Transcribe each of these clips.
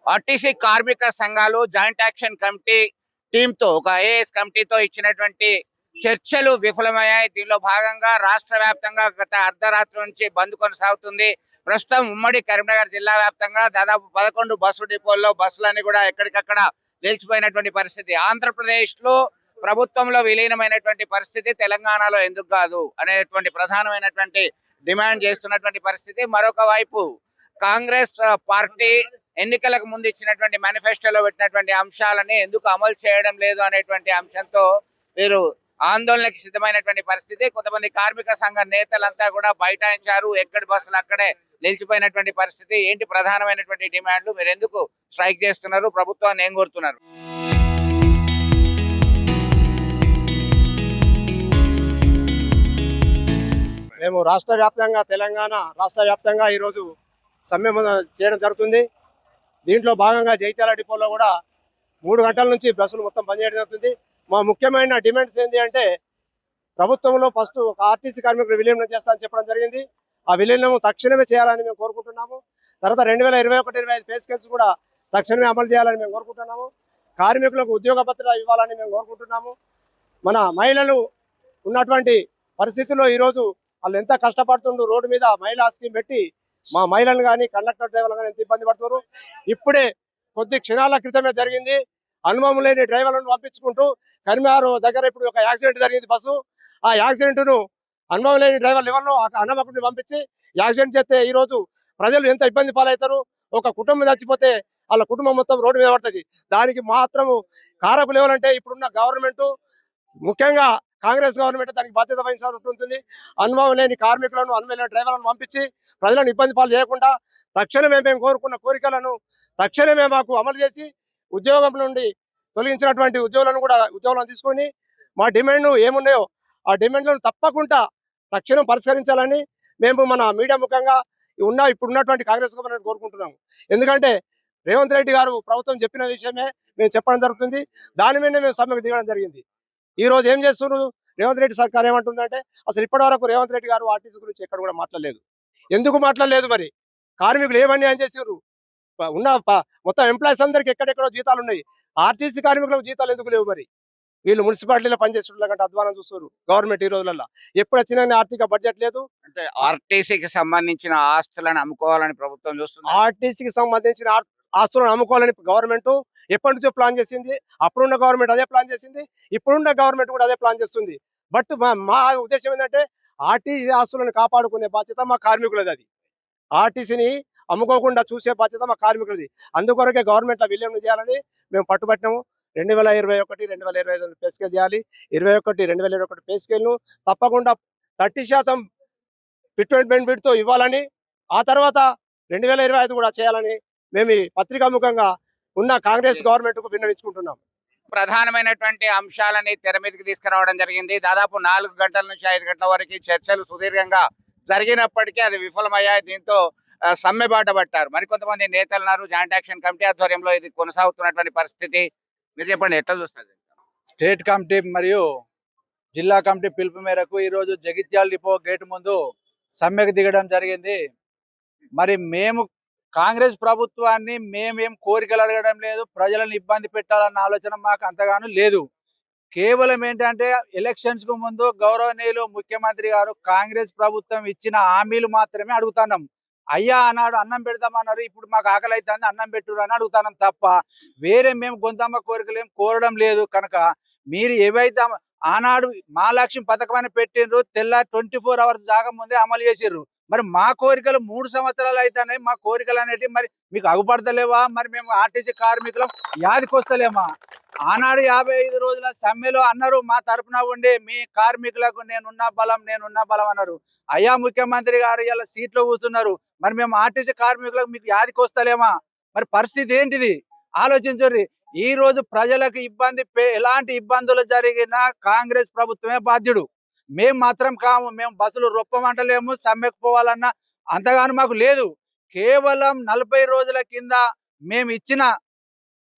RTC కార్మిక సంఘాలు joint action committee టీంతో ఒక ఐఏఎస్ కమిటీతో ఇచ్చినటువంటి చర్చలు విఫలమయ్యాయి. దీనిలో భాగంగా రాష్ట్ర వ్యాప్తంగా గత అర్ధరాత్రి నుంచి బంద్ కొనసాగుతుంది. ప్రస్తుతం ఉమ్మడి కరీంనగర్ జిల్లా వ్యాప్తంగా దాదాపు 11 బస్సు డిపోల్లో బస్సులన్నీ కూడా ఎక్కడికక్కడ నిలిచిపోయినటువంటి పరిస్థితి. ఆంధ్రప్రదేశ్ లో ప్రభుత్వంలో విలీనమైనటువంటి పరిస్థితి తెలంగాణలో ఎందుకు కాదు అనేటువంటి ప్రధానమైనటువంటి డిమాండ్ చేస్తున్నటువంటి పరిస్థితి. మరొక వైపు కాంగ్రెస్ పార్టీ ఎన్నికలకు ముందు ఇచ్చినటువంటి మేనిఫెస్టోలో పెట్టినటువంటి అంశాలని ఎందుకు అమలు చేయడం లేదు అనేటువంటి అంశంతో వీరు ఆందోళనకి సిద్ధమైనటువంటి పరిస్థితి. కొంతమంది కార్మిక సంఘ నేతలంతా కూడా బైఠాయించారు. ఎక్కడి బస్సులు అక్కడే నిలిచిపోయినటువంటి పరిస్థితి. ఏంటి ప్రధానమైనటువంటి డిమాండ్లు, మీరు ఎందుకు స్ట్రైక్ చేస్తున్నారు, ప్రభుత్వాన్ని ఏం కోరుతున్నారు? మేము రాష్ట్ర వ్యాప్తంగా తెలంగాణ రాష్ట్ర వ్యాప్తంగా ఈరోజు సమ్మె చేయడం జరుగుతుంది. దీంట్లో భాగంగా జైత్యాల డిపోలో కూడా 3 గంటల నుంచి బస్సులు మొత్తం బంద్ చేయడం జరుగుతుంది. మా ముఖ్యమైన డిమాండ్స్ ఏంటి అంటే, ప్రభుత్వంలో ఫస్ట్ ఒక ఆర్టీసీ కార్మికులు విలీనం చేస్తామని చెప్పడం జరిగింది. ఆ విలీనం తక్షణమే చేయాలని మేము కోరుకుంటున్నాము. తర్వాత 2021-25 పే స్కేల్స్ కూడా తక్షణమే అమలు చేయాలని మేము కోరుకుంటున్నాము. కార్మికులకు ఉద్యోగ భద్రత ఇవ్వాలని మేము కోరుకుంటున్నాము. మన మహిళలు ఉన్నటువంటి పరిస్థితుల్లో ఈరోజు వాళ్ళు ఎంత కష్టపడుతుండ్రు, రోడ్డు మీద మహిళా స్కీమ్ పెట్టి మా మహిళలు కానీ కండక్టర్ డ్రైవర్లు కానీ ఎంత ఇబ్బంది పడుతున్నారు. ఇప్పుడే కొద్ది క్షణాల క్రితమే జరిగింది. అనుభవం లేని డ్రైవర్లను పంపించుకుంటూ కరీంనగర్ దగ్గర ఇప్పుడు ఒక యాక్సిడెంట్ జరిగింది బస్సు. ఆ యాక్సిడెంట్ను అనుభవం లేని డ్రైవర్లు ఎవరినో అన్నమకుడిని పంపించి యాక్సిడెంట్ చేస్తే ఈరోజు ప్రజలు ఎంత ఇబ్బంది పాలవుతారు. ఒక కుటుంబం చచ్చిపోతే వాళ్ళ కుటుంబం మొత్తం రోడ్డు మీద పడుతుంది. దానికి మాత్రము కారకులు ఎవరంటే ఇప్పుడున్న గవర్నమెంట్, ముఖ్యంగా కాంగ్రెస్ గవర్నమెంట్ దానికి బాధ్యత వహించాల్సి ఉంటుంది. అనుభవం లేని కార్మికులను, అనుభవం లేని డ్రైవర్లను పంపించి ప్రజలను ఇబ్బంది పాలు చేయకుండా తక్షణమే మేము కోరుకున్న కోరికలను తక్షణమే మాకు అమలు చేసి ఉద్యోగం నుండి తొలగించినటువంటి ఉద్యోగులను తీసుకొని మా డిమాండ్లు ఏమున్నాయో ఆ డిమాండ్లను తప్పకుండా తక్షణం పరిష్కరించాలని మేము మన మీడియా ముఖంగా ఇప్పుడున్నటువంటి కాంగ్రెస్ గవర్నమెంట్ కోరుకుంటున్నాము. ఎందుకంటే రేవంత్ రెడ్డి గారు ప్రభుత్వం చెప్పిన విషయమే మేము చెప్పడం జరుగుతుంది. దాని మీద మేము సమ్మెకు దిగడం జరిగింది. ఈ రోజు ఏం చేస్తున్నారు, రేవంత్ రెడ్డి సర్కార్ ఏమంటుందంటే, అసలు ఇప్పటి వరకు రేవంత్ రెడ్డి గారు ఆర్టీసీ గురించి ఎక్కడ కూడా మాట్లాడలేదు. ఎందుకు మాట్లాడలేదు? మరి కార్మికులు ఏమని ఏం చేసారు? ఉన్న మొత్తం ఎంప్లాయీస్ అందరికి ఎక్కడెక్కడో జీతాలు ఉన్నాయి. ఆర్టీసీ కార్మికులకు జీతాలు ఎందుకు లేవు? మరి వీళ్ళు మున్సిపాలిటీలో పనిచేస్తున్న కంటే అధ్వానం చూస్తారు గవర్నమెంట్ ఈ రోజులలో. ఎప్పుడు వచ్చినా ఆర్థిక బడ్జెట్ లేదు. అంటే ఆర్టీసీకి సంబంధించిన ఆస్తులను అమ్ముకోవాలని ప్రభుత్వం చూస్తుంది. ఆర్టీసీకి సంబంధించిన ఆస్తులను అమ్ముకోవాలని గవర్నమెంట్ ఎప్పటి నుంచో ప్లాన్ చేసింది. అప్పుడున్న గవర్నమెంట్ అదే ప్లాన్ చేసింది, ఇప్పుడున్న గవర్నమెంట్ కూడా అదే ప్లాన్ చేస్తుంది. బట్ మా ఉద్దేశం ఏంటంటే, ఆర్టీసీ ఆస్తులను కాపాడుకునే బాధ్యత మా కార్మికులది. అది ఆర్టీసీని అమ్ముకోకుండా చూసే బాధ్యత మా కార్మికులది. అందుకొరకే గవర్నమెంట్ విలీనం చేయాలని మేము పట్టుబట్టినాము. 2021-2025 పే స్కేల్ చేయాలి. 2021 పే స్కేల్ను తప్పకుండా 30% ఫిట్మెంట్ బెనిఫిట్తో ఇవ్వాలని, ఆ తర్వాత 2025 కూడా చేయాలని మేము ఈ పత్రికాముఖంగా ఉన్న కాంగ్రెస్ గవర్నమెంట్ కు విన్నవించుకుంటున్నాం. ప్రధానమైనటువంటి అంశాలని తెర మీదకి తీసుకురావడం జరిగింది. దాదాపు 4 గంటల నుంచి 5 గంటల వరకు చర్చలు సుదీర్ఘంగా జరిగినప్పటికీ అది విఫలమయ్యాయి. దీంతో సమ్మె బాట పట్టారు. మరికొంతమంది నేతలు ఉన్నారు. జాయింట్ యాక్షన్ కమిటీ ఆధ్వర్యంలో ఇది కొనసాగుతున్నటువంటి పరిస్థితి. మీరు చెప్పండి, ఎట్లా చూస్తారు? స్టేట్ కమిటీ మరియు జిల్లా కమిటీ పిలుపు మేరకు ఈరోజు జగిత్యాల డిపో గేటు ముందు సమ్మెకు దిగడం జరిగింది. మరి మేము కాంగ్రెస్ ప్రభుత్వాన్ని మేమేం కోరికలు అడగడం లేదు, ప్రజలను ఇబ్బంది పెట్టాలన్న ఆలోచన మాకు అంతగానూ లేదు. కేవలం ఏంటంటే, ఎలక్షన్స్ కు ముందు గౌరవనీయులు ముఖ్యమంత్రి గారు కాంగ్రెస్ ప్రభుత్వం ఇచ్చిన హామీలు మాత్రమే అడుగుతున్నాం. అయ్యా అన్నాడు అన్నం పెడతామన్నారు, ఇప్పుడు మాకు ఆకలి అవుతుంది అన్నం పెట్టుడు అని అడుగుతున్నాం తప్ప వేరే మేము గొంతమ్మ కోరికలు ఏం కోరడం లేదు. కనుక మీరు ఏవైతే ఆనాడు మా లక్ష్యం పథకం అని పెట్టిండ్రు, తెల్ల 24 hours దాకా ముందే అమలు చేసిర్రు. మరి మా కోరికలు 3 సంవత్సరాలు అవుతున్నాయి. మా కోరికలు అనేటివి మరి మీకు అగుపడతలేవా? మరి మేము ఆర్టీసీ కార్మికులం యాదికొస్తలేమా? ఆనాడు 55 రోజుల సమ్మెలో అన్నారు, మా తరపున ఉండి మీ కార్మికులకు నేనున్న బలం అన్నారు. అయ్యా ముఖ్యమంత్రి గారు ఇలా సీట్లో కూర్చున్నారు, మరి మేము ఆర్టీసీ కార్మికులకు మీకు యాదికొస్తలేమా? మరి పరిస్థితి ఏంటిది ఆలోచించండి. ఈ రోజు ప్రజలకు ఎలాంటి ఇబ్బందులు జరిగినా కాంగ్రెస్ ప్రభుత్వమే బాధ్యుడు. మేము మాత్రం కాము. మేము బస్సులు రొప్పమంటలేము, సమ్మెకు పోవాలన్న అంతగాను మాకు లేదు. కేవలం 40 రోజుల కింద మేము ఇచ్చిన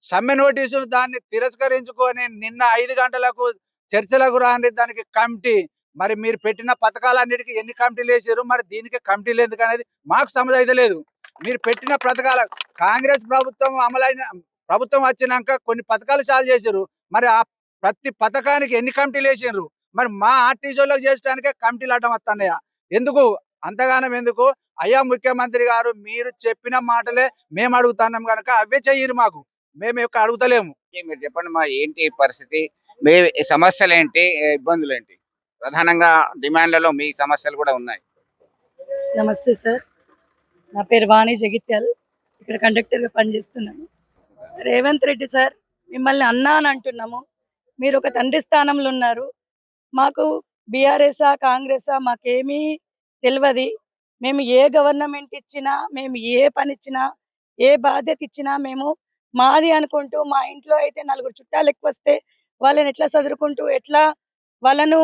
సమ్మె నోటీసులు దాన్ని తిరస్కరించుకొని నిన్న 5 గంటలకు చర్చలకు రాని దానికి కమిటీ, మరి మీరు పెట్టిన పథకాలన్నిటికీ ఎన్ని కమిటీలు వేసారు, మరి దీనికి కమిటీలు ఎందుకు అనేది మాకు సమజ్ అయితే లేదు. మీరు పెట్టిన పథకాల కాంగ్రెస్ ప్రభుత్వం వచ్చినాక కొన్ని పథకాలు చాలు చేశారు. మరి ఆ ప్రతి పథకానికి ఎన్ని కమిటీలు వేసారు? మరి మా ఆర్టీసీలకు చేసడానికే కమిటీలు అడ్డం వస్తున్నాయా? ఎందుకు అంతగానం ఎందుకు? అయ్యా ముఖ్యమంత్రి గారు, మీరు చెప్పిన మాటలే మేము అడుగుతున్నాం కనుక అవే చెయ్యరు మాకు, మేము ఎక్కడ అడుగుతలేము. మీరు చెప్పండి మా ఏంటి పరిస్థితి, మీ సమస్యలు ఏంటి, ఇబ్బందులు ఏంటి? ప్రధానంగా డిమాండ్లలో మీ సమస్యలు కూడా ఉన్నాయి. నమస్తే సార్, నా పేరు వాణి జగిత్యాల్. ఇక్కడ కండక్టర్గా పనిచేస్తున్నాను. రేవంత్ రెడ్డి సార్, మిమ్మల్ని అన్నా అని అంటున్నాము. మీరు ఒక తండ్రి స్థానంలో ఉన్నారు. మాకు బీఆర్ఎస్ఆ కాంగ్రెసా మాకేమీ తెలియదు. మేము ఏ గవర్నమెంట్ ఇచ్చినా, మేము ఏ పని ఇచ్చినా, ఏ బాధ్యత ఇచ్చినా మేము మాది అనుకుంటూ, మా ఇంట్లో అయితే నలుగురు చుట్టాలు ఎక్కువ వస్తే వాళ్ళని ఎట్లా చదువుకుంటూ, ఎట్లా వాళ్ళను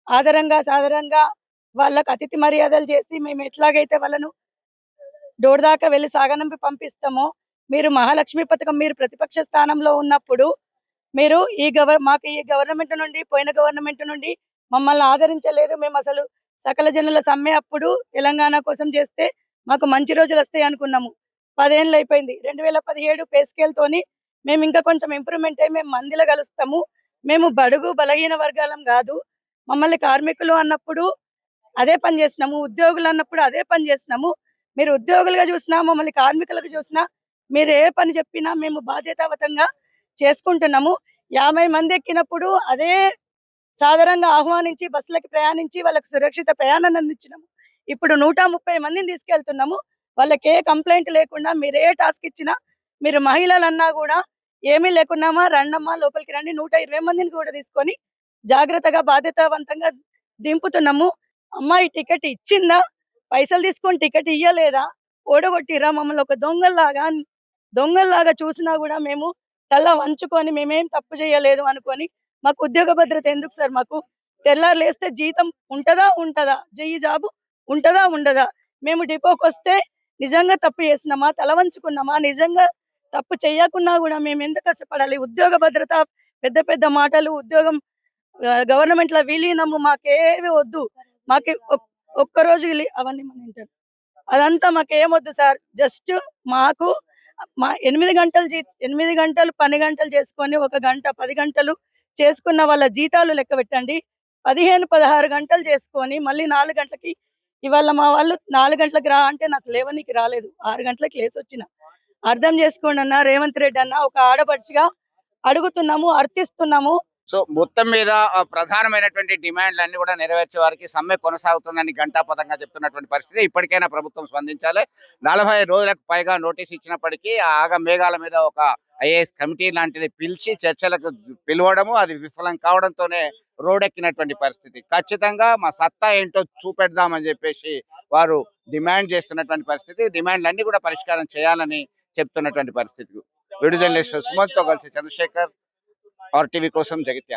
ఆదరంగా సాదరంగా వాళ్ళకు అతిథి మర్యాదలు చేసి మేము ఎట్లాగైతే వాళ్ళను డోర్ దాకా వెళ్ళి సాగనంపి పంపిస్తామో, మీరు మహాలక్ష్మి పథకం మీరు ప్రతిపక్ష స్థానంలో ఉన్నప్పుడు మీరు మాకు ఈ గవర్నమెంట్ నుండి, పోయిన గవర్నమెంట్ నుండి మమ్మల్ని ఆదరించలేదు. మేము అసలు సకల జనుల సమ్మె అప్పుడు తెలంగాణ కోసం చేస్తే మాకు మంచి రోజులు వస్తాయి అనుకున్నాము. 10 ఏళ్ళు అయిపోయింది. 2017 పే స్కేల్ తోని మేము ఇంకా కొంచెం ఇంప్రూవ్మెంట్ అయ్యి మేము మందిలో కలుస్తాము. మేము బడుగు బలహీన వర్గాలం కాదు. మమ్మల్ని కార్మికులు అన్నప్పుడు అదే పని చేసినాము, ఉద్యోగులు అన్నప్పుడు అదే పని చేసినాము. మీరు ఉద్యోగులుగా చూసినా, మమ్మల్ని కార్మికులకు చూసినా, మీరు ఏ పని చెప్పినా మేము బాధ్యతాయుతంగా చేసుకుంటున్నాము. 50 మంది ఎక్కినప్పుడు అదే సాధారణంగా ఆహ్వానించి బస్సులకి ప్రయాణించి వాళ్ళకి సురక్షిత ప్రయాణాన్ని అందించినాము. ఇప్పుడు 130 మందిని తీసుకెళ్తున్నాము. వాళ్ళకి ఏ కంప్లైంట్ లేకుండా, మీరు ఏ టాస్క్ ఇచ్చినా, మీరు మహిళలన్నా కూడా ఏమీ లేకున్నామా రండమ్మా లోపలికి రండి, 120 మందిని కూడా తీసుకొని జాగ్రత్తగా బాధ్యతావంతంగా దింపుతున్నాము. అమ్మాయి టికెట్ ఇచ్చిందా, పైసలు తీసుకొని టికెట్ ఇయ్యలేదా, ఓడగొట్టిరా మమ్మల్ని ఒక దొంగల్లాగా చూసినా కూడా మేము తల వంచుకొని మేమేం తప్పు చేయలేదు అనుకొని, మాకు ఉద్యోగ భద్రత ఎందుకు సార్? మాకు తెల్లారు లేస్తే జీతం ఉంటదా? జయ్యి జాబు ఉండదా? మేము డిపోకి వస్తే నిజంగా తప్పు చేసినామా, తల వంచుకున్నామా? నిజంగా తప్పు చెయ్యకున్నా కూడా మేము ఎందుకు కష్టపడాలి? ఉద్యోగ భద్రత, పెద్ద పెద్ద మాటలు, ఉద్యోగం గవర్నమెంట్ లో విలీనము మాకేవి వద్దు. మాకు ఒక్కరోజు అవన్నీ మన ఇంటర్ అదంతా మాకేమొద్దు సార్. జస్ట్ మాకు మా 8 గంటలు పని గంటలు చేసుకొని 1 గంట 10 గంటలు చేసుకున్న వాళ్ళ జీతాలు లెక్క పెట్టండి. 15-16 గంటలు చేసుకొని మళ్ళీ 4 గంటలకి, ఇవాళ మా వాళ్ళు 4 గంటలకు రా అంటే నాకు లేవనికి రాలేదు, 6 గంటలకు లేచి వచ్చిన. అర్థం చేసుకోండి అన్న రేవంత్ రెడ్డి అన్న, ఒక ఆడపడుచుగా అడుగుతున్నాము, అర్థిస్తున్నాము. సో మొత్తం మీద ప్రధానమైనటువంటి డిమాండ్లన్నీ కూడా నెరవేర్చే వారికి సమ్మె కొనసాగుతుందని ఘంటాపథంగా చెప్తున్నటువంటి పరిస్థితి. ఇప్పటికైనా ప్రభుత్వం స్పందించాలి. 40 రోజులకు పైగా నోటీస్ ఇచ్చినప్పటికీ ఆగ మేఘాల మీద ఒక ఐఏఎస్ కమిటీ లాంటిది పిలిచి చర్చలకు పిలవడము, అది విఫలం కావడంతోనే రోడ్డెక్కినటువంటి పరిస్థితి. ఖచ్చితంగా మా సత్తా ఏంటో చూపెడదామని చెప్పేసి వారు డిమాండ్ చేస్తున్నటువంటి పరిస్థితి. డిమాండ్లన్నీ కూడా పరిష్కారం చేయాలని చెప్తున్నటువంటి పరిస్థితి. వీడియో జర్నలిస్ట్ సుమంత్తో కలిసి చంద్రశేఖర్, RTV కోసం జగిత్యాల.